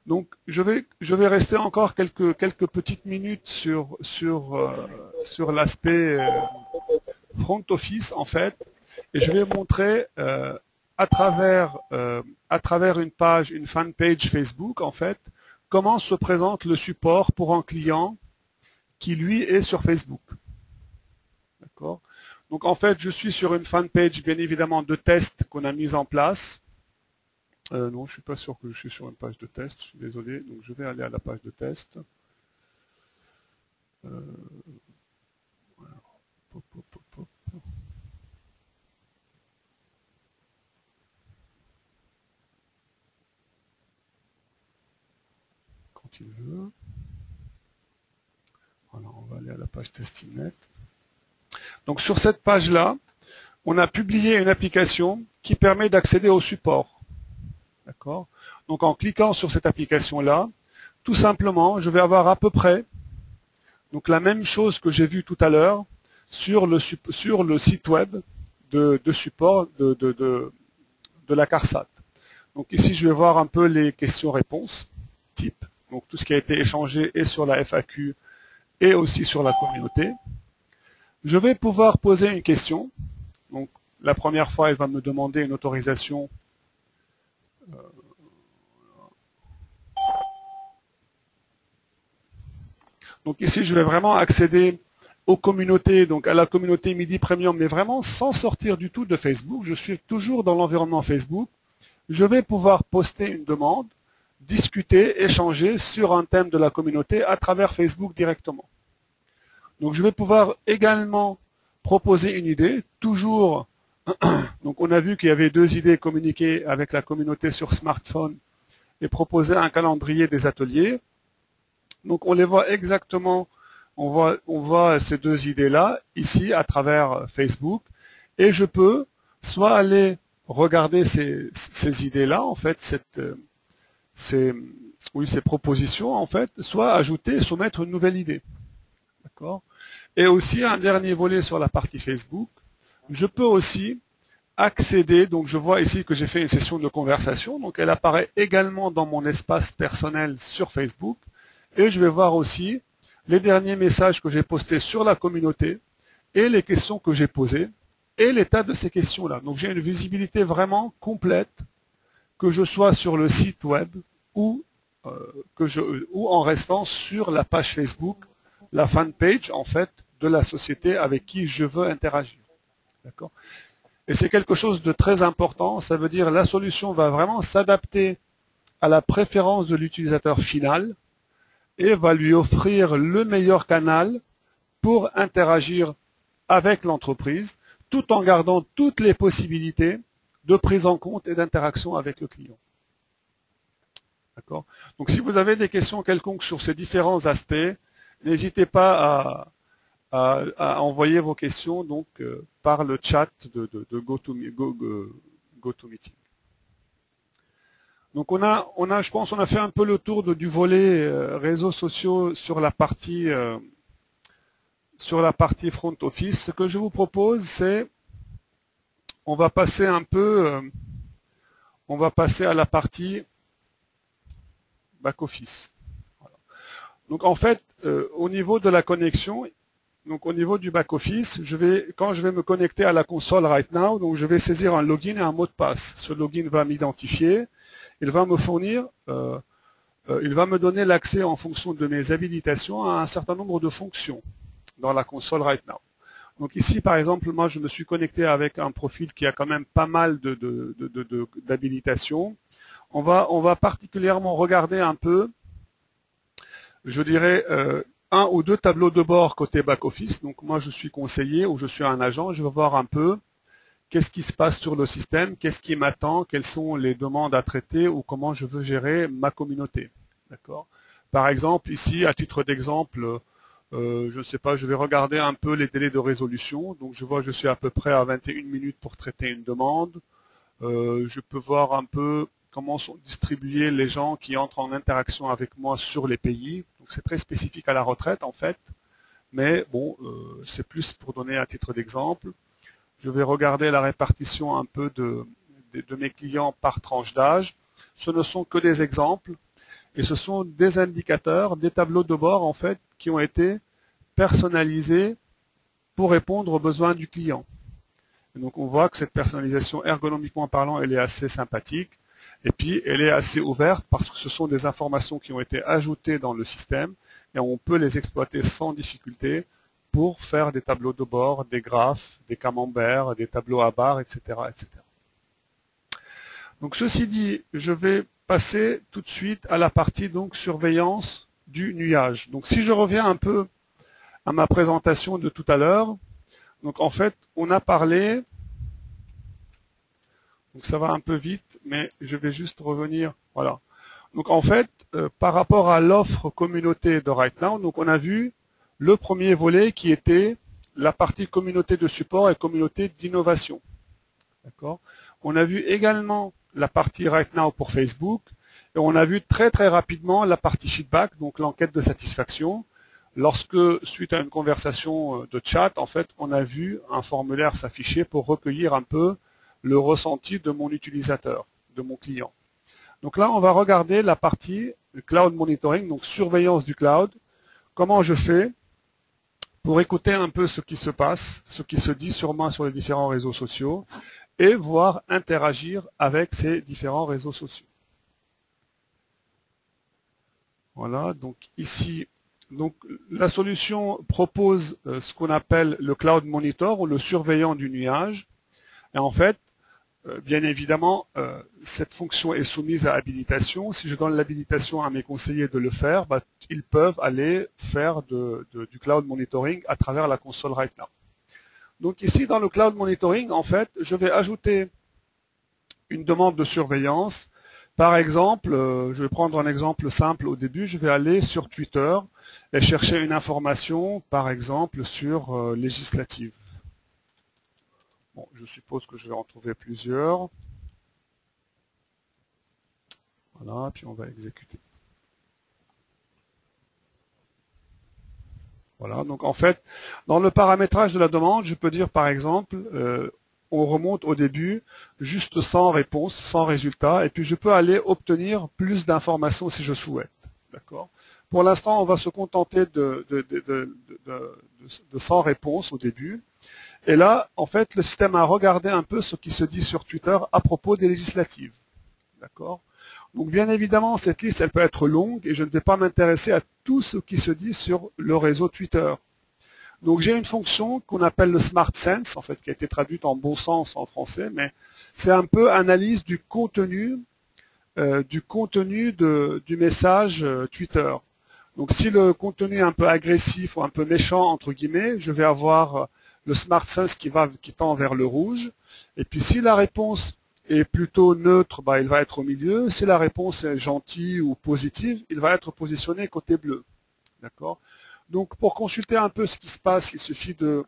Donc, je vais rester encore quelques petites minutes sur l'aspect front office, en fait, et je vais montrer à travers une fanpage Facebook, en fait, comment se présente le support pour un client qui, lui, est sur Facebook. D'accord. Donc, en fait, je suis sur une fanpage, bien évidemment, de test qu'on a mise en place. Non, je ne suis pas sûr que je suis sur une page de test, je suis désolé. Donc, je vais aller à la page de test. Voilà. Pop, pop, pop, pop. Quand il veut. Voilà, on va aller à la page TestingNet. Donc, sur cette page-là, on a publié une application qui permet d'accéder au support. D'accord. Donc en cliquant sur cette application-là, tout simplement, je vais avoir à peu près donc la même chose que j'ai vu tout à l'heure sur le site web de support de la CARSAT. Donc ici, je vais voir un peu les questions-réponses type. Donc tout ce qui a été échangé est sur la FAQ et aussi sur la communauté. Je vais pouvoir poser une question. Donc la première fois, elle va me demander une autorisation. Donc ici, je vais vraiment accéder aux communautés, donc à la communauté Midi Premium, mais vraiment sans sortir du tout de Facebook. Je suis toujours dans l'environnement Facebook. Je vais pouvoir poster une demande, discuter, échanger sur un thème de la communauté à travers Facebook directement. Donc je vais pouvoir également proposer une idée, toujours. Donc on a vu qu'il y avait 2 idées, communiquer avec la communauté sur smartphone et proposer un calendrier des ateliers. Donc on les voit exactement, on voit ces 2 idées-là ici à travers Facebook, et je peux soit aller regarder ces idées-là, en fait, ces propositions, en fait, soit ajouter et soumettre une nouvelle idée. D'accord ? Et aussi un dernier volet sur la partie Facebook. Je peux aussi accéder, donc je vois ici que j'ai fait une session de conversation, donc elle apparaît également dans mon espace personnel sur Facebook, et je vais voir aussi les derniers messages que j'ai postés sur la communauté et les questions que j'ai posées et l'état de ces questions-là. Donc j'ai une visibilité vraiment complète, que je sois sur le site web ou en restant sur la page Facebook, la fanpage en fait de la société avec qui je veux interagir. D'accord ? Et c'est quelque chose de très important, ça veut dire la solution va vraiment s'adapter à la préférence de l'utilisateur final et va lui offrir le meilleur canal pour interagir avec l'entreprise, tout en gardant toutes les possibilités de prise en compte et d'interaction avec le client. D'accord ? Donc si vous avez des questions quelconques sur ces différents aspects, n'hésitez pas à envoyer vos questions donc, par le chat de GoToMeeting. Donc je pense, on a fait un peu le tour du volet réseaux sociaux sur la partie front office. Ce que je vous propose, c'est on va passer à la partie back office. Voilà. Donc en fait, au niveau de la connexion, donc au niveau du back office, quand je vais me connecter à la console right now, donc je vais saisir un login et un mot de passe. Ce login va m'identifier. Il va me fournir, il va me donner l'accès en fonction de mes habilitations à un certain nombre de fonctions dans la console right now. Donc ici, par exemple, moi, je me suis connecté avec un profil qui a quand même pas mal d'habilitations. On va particulièrement regarder un peu, je dirais, 1 ou 2 tableaux de bord côté back-office. Donc moi, je suis conseiller ou je suis un agent. Je vais voir un peu qu'est-ce qui se passe sur le système, qu'est-ce qui m'attend, quelles sont les demandes à traiter ou comment je veux gérer ma communauté. D'accord ? Par exemple, ici, à titre d'exemple, je ne sais pas, je vais regarder un peu les délais de résolution. Donc je vois que je suis à peu près à 21 minutes pour traiter une demande. Je peux voir un peu comment sont distribués les gens qui entrent en interaction avec moi sur les pays. Donc c'est très spécifique à la retraite en fait. Mais bon, c'est plus pour donner un titre d'exemple. Je vais regarder la répartition un peu de mes clients par tranche d'âge. Ce ne sont que des exemples et ce sont des indicateurs, des tableaux de bord en fait qui ont été personnalisés pour répondre aux besoins du client. Et donc on voit que cette personnalisation ergonomiquement parlant, elle est assez sympathique et puis elle est assez ouverte parce que ce sont des informations qui ont été ajoutées dans le système et on peut les exploiter sans difficulté pour faire des tableaux de bord, des graphes, des camemberts, des tableaux à barres, etc., etc. Donc ceci dit, je vais passer tout de suite à la partie donc surveillance du nuage. Donc si je reviens un peu à ma présentation de tout à l'heure, donc en fait on a parlé, donc ça va un peu vite, mais je vais juste revenir, voilà. Donc en fait, par rapport à l'offre communauté de Right Now, donc on a vu le premier volet qui était la partie communauté de support et communauté d'innovation. D'accord ? On a vu également la partie Right Now pour Facebook Et on a vu très très rapidement la partie feedback, donc l'enquête de satisfaction. Lorsque, suite à une conversation de chat, en fait, on a vu un formulaire s'afficher pour recueillir un peu le ressenti de mon utilisateur, de mon client. Donc là, on va regarder la partie cloud monitoring, donc surveillance du cloud. Comment je fais pour écouter un peu ce qui se passe, ce qui se dit sur moi sur les différents réseaux sociaux et voir interagir avec ces différents réseaux sociaux. Voilà, donc ici, donc la solution propose ce qu'on appelle le cloud monitor ou le surveillant du nuage. Et en fait, bien évidemment, cette fonction est soumise à habilitation. Si je donne l'habilitation à mes conseillers de le faire, ils peuvent aller faire du cloud monitoring à travers la console RightNow. Donc ici, dans le cloud monitoring, en fait, je vais ajouter une demande de surveillance. Par exemple, je vais prendre un exemple simple au début. Je vais aller sur Twitter et chercher une information, par exemple, sur législative. Bon, je suppose que je vais en trouver plusieurs. Voilà, puis on va exécuter. Voilà, donc en fait, dans le paramétrage de la demande, je peux dire par exemple, on remonte au début juste sans réponse, sans résultat, et puis je peux aller obtenir plus d'informations si je souhaite. D'accord. Pour l'instant, on va se contenter de sans réponse au début. Et là, en fait, le système a regardé un peu ce qui se dit sur Twitter à propos des législatives. D'accord. Donc, bien évidemment, cette liste, elle peut être longue et je ne vais pas m'intéresser à tout ce qui se dit sur le réseau Twitter. Donc, j'ai une fonction qu'on appelle le Smart Sense, en fait, qui a été traduite en bon sens en français, mais c'est un peu analyse du contenu du message Twitter. Donc, si le contenu est un peu agressif ou un peu méchant, entre guillemets, je vais avoir le Smart Sense qui tend vers le rouge. Et puis si la réponse est plutôt neutre, il va être au milieu. Si la réponse est gentille ou positive, il va être positionné côté bleu. D'accord. Donc pour consulter un peu ce qui se passe, il suffit de...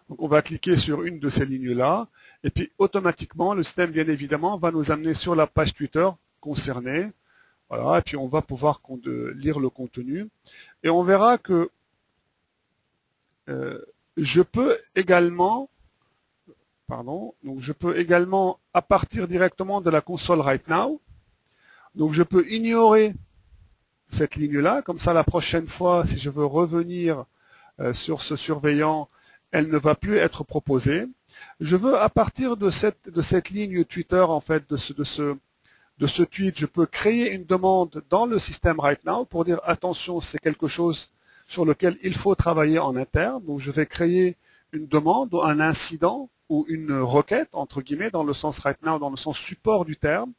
Donc on va cliquer sur une de ces lignes-là. Et puis automatiquement, le système, bien évidemment, va nous amener sur la page Twitter concernée. Voilà. Et puis on va pouvoir lire le contenu. Et on verra que je peux également, à partir directement de la console RightNow, donc je peux ignorer cette ligne-là, comme ça la prochaine fois, si je veux revenir sur ce surveillant, elle ne va plus être proposée. Je veux à partir de cette ligne Twitter, en fait, de ce tweet, je peux créer une demande dans le système RightNow pour dire attention, c'est quelque chose sur lequel il faut travailler en interne. Donc, je vais créer une demande, ou un incident, ou une requête, entre guillemets, dans le sens RightNow, dans le sens support du terme.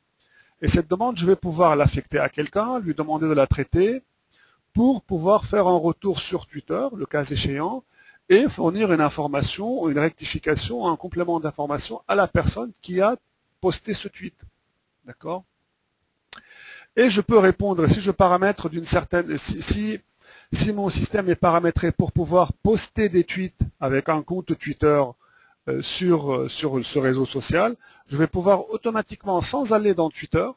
Et cette demande, je vais pouvoir l'affecter à quelqu'un, lui demander de la traiter, pour pouvoir faire un retour sur Twitter, le cas échéant, et fournir une information, ou une rectification, un complément d'information à la personne qui a posté ce tweet. D'accord? Et je peux répondre, si je paramètre d'une certaine... Si mon système est paramétré pour pouvoir poster des tweets avec un compte Twitter sur ce réseau social, je vais pouvoir automatiquement, sans aller dans Twitter,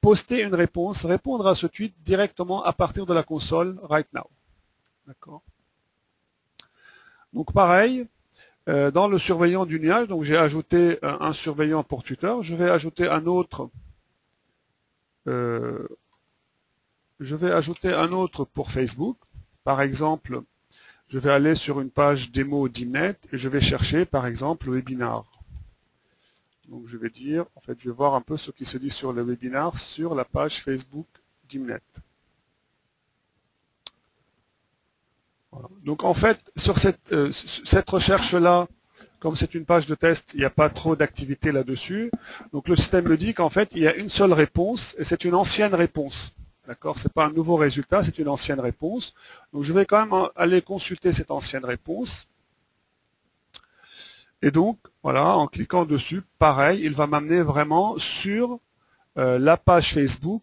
poster une réponse, répondre à ce tweet directement à partir de la console RightNow. D'accord. Donc pareil, dans le surveillant du nuage, donc j'ai ajouté un surveillant pour Twitter, je vais ajouter un autre. Pour Facebook. Par exemple, je vais aller sur une page démo d'Imnet et je vais chercher, par exemple, le webinar. Donc, je vais dire, en fait, je vais voir un peu ce qui se dit sur le webinar sur la page Facebook d'Imnet. Voilà. Donc, en fait, sur cette recherche-là, comme c'est une page de test, il n'y a pas trop d'activité là-dessus. Donc, le système me dit qu'en fait, il y a une seule réponse et c'est une ancienne réponse. D'accord, c'est pas un nouveau résultat, c'est une ancienne réponse. Donc je vais quand même aller consulter cette ancienne réponse. Et donc, voilà, en cliquant dessus, pareil, il va m'amener vraiment sur la page Facebook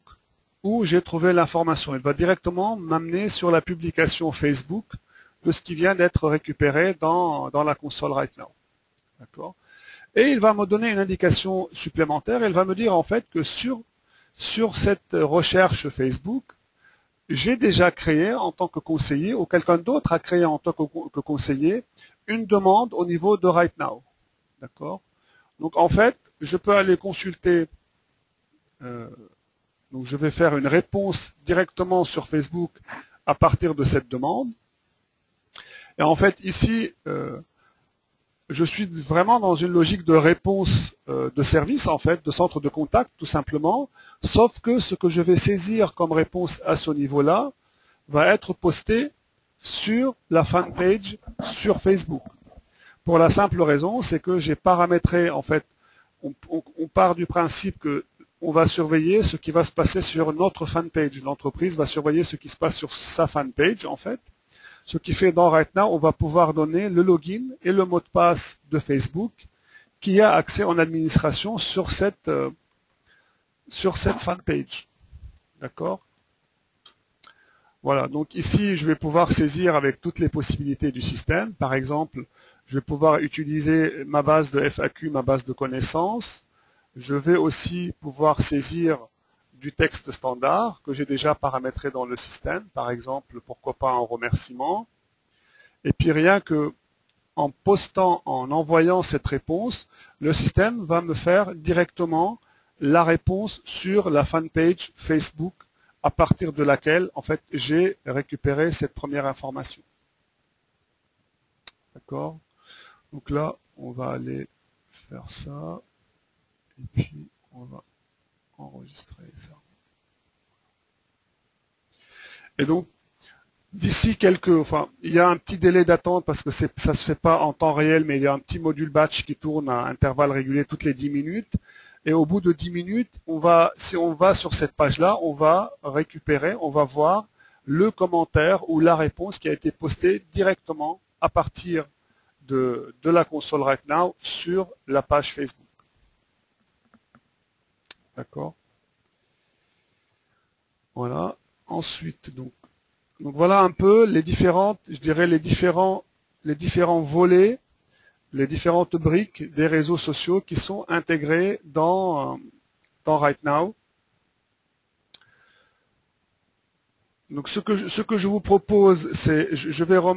où j'ai trouvé l'information. Il va directement m'amener sur la publication Facebook de ce qui vient d'être récupéré dans la console RightNow. D'accord. Et il va me donner une indication supplémentaire. Il va me dire en fait que sur sur cette recherche Facebook, j'ai déjà créé en tant que conseiller, ou quelqu'un d'autre a créé en tant que conseiller, une demande au niveau de Right Now. D'accord? Donc en fait, je peux aller consulter, donc je vais faire une réponse directement sur Facebook à partir de cette demande. Et en fait, ici, je suis vraiment dans une logique de réponse de service, en fait, de centre de contact, tout simplement, sauf que ce que je vais saisir comme réponse à ce niveau-là va être posté sur la fanpage sur Facebook. Pour la simple raison, c'est que j'ai paramétré, en fait, on part du principe que on va surveiller ce qui va se passer sur notre fanpage. L'entreprise va surveiller ce qui se passe sur sa fanpage, en fait. Ce qui fait dans Right Now, on va pouvoir donner le login et le mot de passe de Facebook qui a accès en administration sur cette fanpage. D'accord? Voilà, donc ici, je vais pouvoir saisir avec toutes les possibilités du système. Par exemple, je vais pouvoir utiliser ma base de FAQ, ma base de connaissances. Je vais aussi pouvoir saisir du texte standard que j'ai déjà paramétré dans le système. Par exemple, pourquoi pas un remerciement. Et puis rien que en postant, en envoyant cette réponse, le système va me faire directement la réponse sur la fanpage Facebook à partir de laquelle, en fait, j'ai récupéré cette première information. D'accord? Donc là, on va aller faire ça. Et puis, on va enregistrer et faire. Et donc, d'ici il y a un petit délai d'attente parce que ça se fait pas en temps réel, mais il y a un petit module batch qui tourne à intervalles réguliers toutes les 10 minutes. Et au bout de 10 minutes, si on va sur cette page-là, on va récupérer, on va voir le commentaire ou la réponse qui a été postée directement à partir de la console Right Now sur la page Facebook. D'accord? Voilà. Ensuite, donc voilà un peu les différentes, je dirais les différents volets, les différentes briques des réseaux sociaux qui sont intégrés dans Right Now. Donc ce que je vous propose, c'est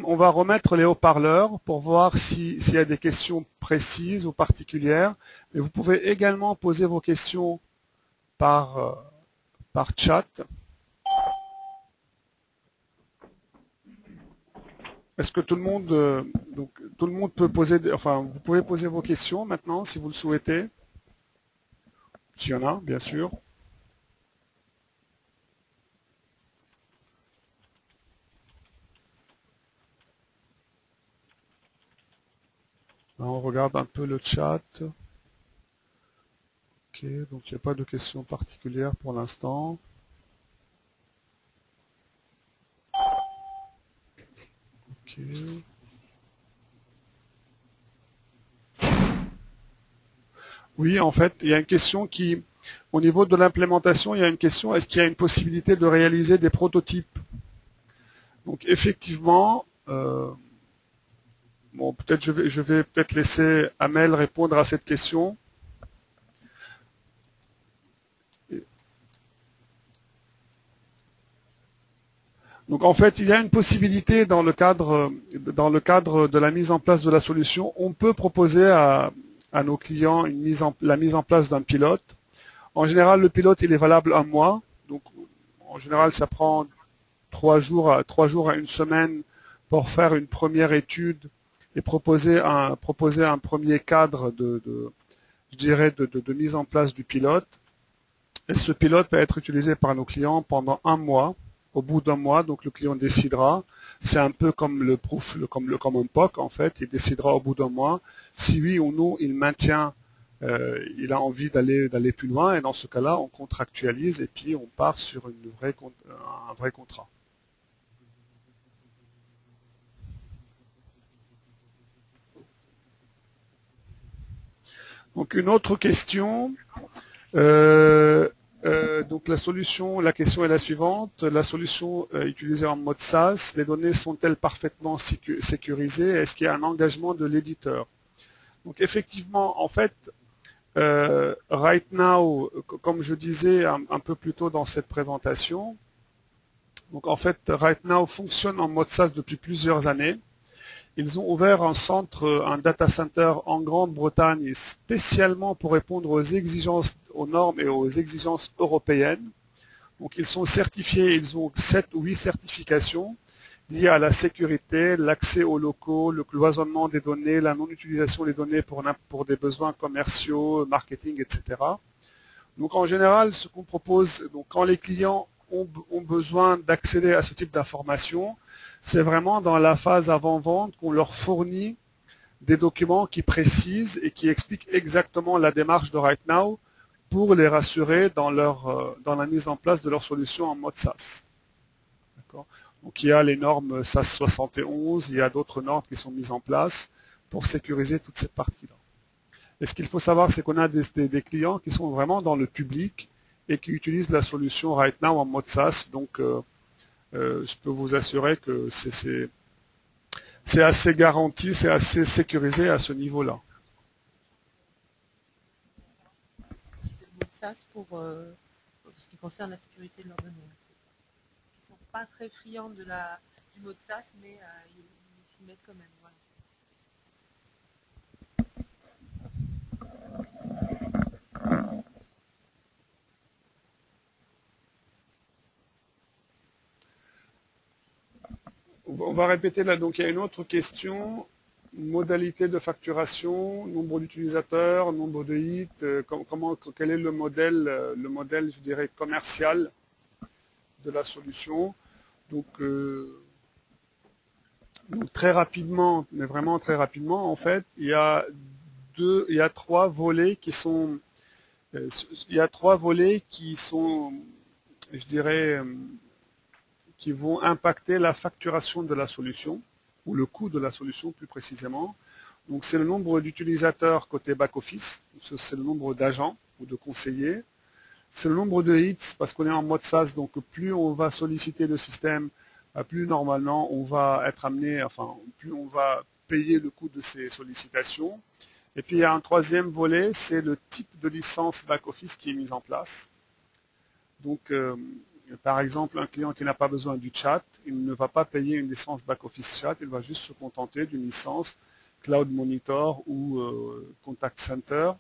on va remettre les haut-parleurs pour voir s'il y a des questions précises ou particulières. Mais vous pouvez également poser vos questions par chat. Est-ce que tout le monde peut poser, vous pouvez poser vos questions maintenant si vous le souhaitez, s'il y en a, bien sûr. Là, on regarde un peu le chat. Ok, donc il n'y a pas de questions particulières pour l'instant. Ok. Oui, en fait, il y a une question au niveau de l'implémentation, il y a une question, est-ce qu'il y a une possibilité de réaliser des prototypes? Donc effectivement, bon, peut-être je vais peut-être laisser Amel répondre à cette question. Donc en fait, il y a une possibilité dans le cadre de la mise en place de la solution, on peut proposer à nos clients la mise en place d'un pilote. En général, le pilote il est valable un mois. Donc en général, ça prend 3 jours à 1 semaine pour faire une première étude et proposer un premier cadre je dirais de mise en place du pilote. Et ce pilote peut être utilisé par nos clients pendant 1 mois. Au bout d'1 mois, donc le client décidera. C'est un peu comme le proof, comme un POC en fait. Il décidera au bout d'1 mois si oui ou non il maintient, il a envie d'aller plus loin. Et dans ce cas-là, on contractualise et puis on part sur un vrai contrat. Donc une autre question. Donc la question est la suivante. La solution utilisée en mode SaaS, les données sont-elles parfaitement sécurisées? Est-ce qu'il y a un engagement de l'éditeur? Donc effectivement, en fait, Right Now, comme je disais un peu plus tôt dans cette présentation, donc en fait, Right Now fonctionne en mode SaaS depuis plusieurs années. Ils ont ouvert un centre, un data center en Grande-Bretagne spécialement pour répondre aux exigences, aux normes et aux exigences européennes. Donc ils sont certifiés, ils ont 7 ou 8 certifications liées à la sécurité, l'accès aux locaux, le cloisonnement des données, la non-utilisation des données pour des besoins commerciaux, marketing, etc. Donc en général, ce qu'on propose, donc quand les clients ont besoin d'accéder à ce type d'informations, c'est vraiment dans la phase avant-vente qu'on leur fournit des documents qui précisent et qui expliquent exactement la démarche de Right Now pour les rassurer dans la mise en place de leur solution en mode SaaS. Donc il y a les normes SAS 71, il y a d'autres normes qui sont mises en place pour sécuriser toute cette partie-là. Et ce qu'il faut savoir, c'est qu'on a des clients qui sont vraiment dans le public et qui utilisent la solution Right Now en mode SaaS. Donc je peux vous assurer que c'est assez garanti, c'est assez sécurisé à ce niveau-là. SaaS pour ce qui concerne la sécurité de leurs données. Ils ne sont pas très friands du mode SaaS, mais ils s'y mettent quand même. Voilà. On va répéter là, donc il y a une autre question. Modalité de facturation, nombre d'utilisateurs, nombre de hits, quel est le modèle, je dirais, commercial de la solution. Donc très rapidement, mais vraiment très rapidement, en fait, il y a trois volets qui sont, je dirais, qui vont impacter la facturation de la solution, ou le coût de la solution plus précisément. Donc c'est le nombre d'utilisateurs côté back-office, c'est le nombre d'agents ou de conseillers. C'est le nombre de hits, parce qu'on est en mode SaaS, donc plus on va solliciter le système, plus normalement on va être amené, enfin, plus on va payer le coût de ces sollicitations. Et puis il y a un troisième volet, c'est le type de licence back-office qui est mise en place. Donc, par exemple, un client qui n'a pas besoin du chat, il ne va pas payer une licence back-office chat, il va juste se contenter d'une licence Cloud Monitor ou Contact Center.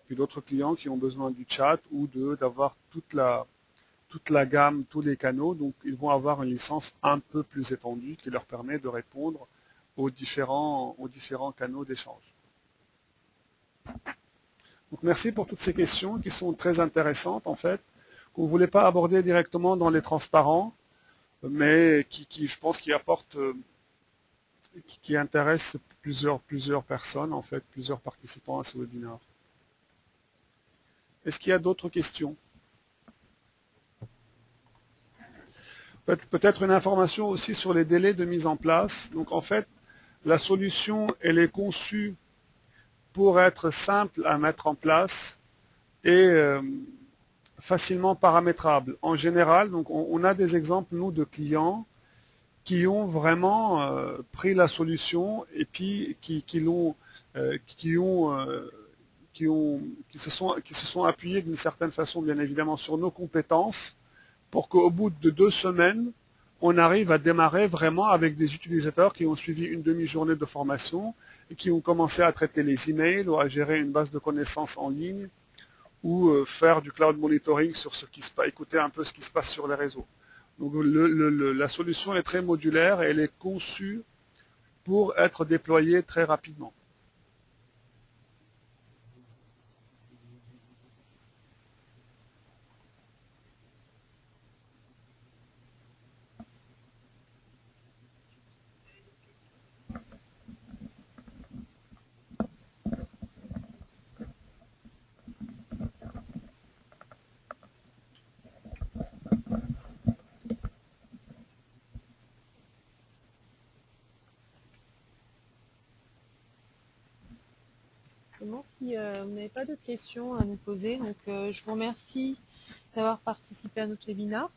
Puis d'autres clients qui ont besoin du chat ou d'avoir toute la gamme, tous les canaux. Donc, ils vont avoir une licence un peu plus étendue qui leur permet de répondre aux différents canaux d'échange. Donc, merci pour toutes ces questions qui sont très intéressantes, en fait, qu'on ne voulait pas aborder directement dans les transparents, mais qui je pense, qui apportent, qui intéressent plusieurs personnes, en fait, plusieurs participants à ce webinaire. Est-ce qu'il y a d'autres questions? Peut-être une information aussi sur les délais de mise en place. Donc en fait, la solution, elle est conçue pour être simple à mettre en place et facilement paramétrable. En général, donc on a des exemples, nous, de clients qui ont vraiment pris la solution et puis qui se sont appuyés d'une certaine façon, bien évidemment, sur nos compétences pour qu'au bout de 2 semaines, on arrive à démarrer vraiment avec des utilisateurs qui ont suivi une demi-journée de formation et qui ont commencé à traiter les emails ou à gérer une base de connaissances en ligne ou faire du cloud monitoring sur ce qui se passe, écouter un peu ce qui se passe sur les réseaux. Donc la solution est très modulaire et elle est conçue pour être déployée très rapidement. Bon, si vous n'avez pas d'autres questions à nous poser, donc je vous remercie d'avoir participé à notre webinaire.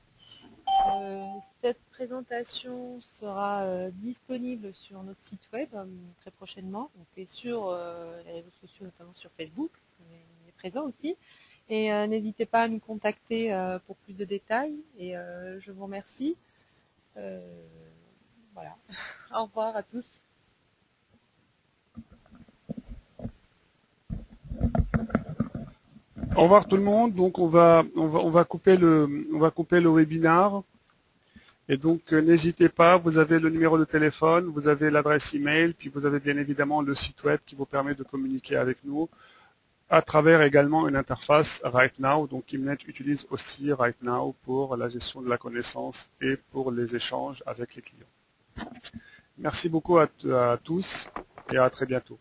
Cette présentation sera disponible sur notre site web très prochainement, donc, et sur les réseaux sociaux, notamment sur Facebook. On est présent aussi. Et n'hésitez pas à nous contacter pour plus de détails. Et je vous remercie. Voilà. Au revoir à tous. Au revoir tout le monde. Donc on va couper le webinaire. Et donc n'hésitez pas, vous avez le numéro de téléphone, vous avez l'adresse email, puis vous avez bien évidemment le site web qui vous permet de communiquer avec nous à travers également une interface RightNow. Donc Kymnet utilise aussi RightNow pour la gestion de la connaissance et pour les échanges avec les clients. Merci beaucoup à tous et à très bientôt.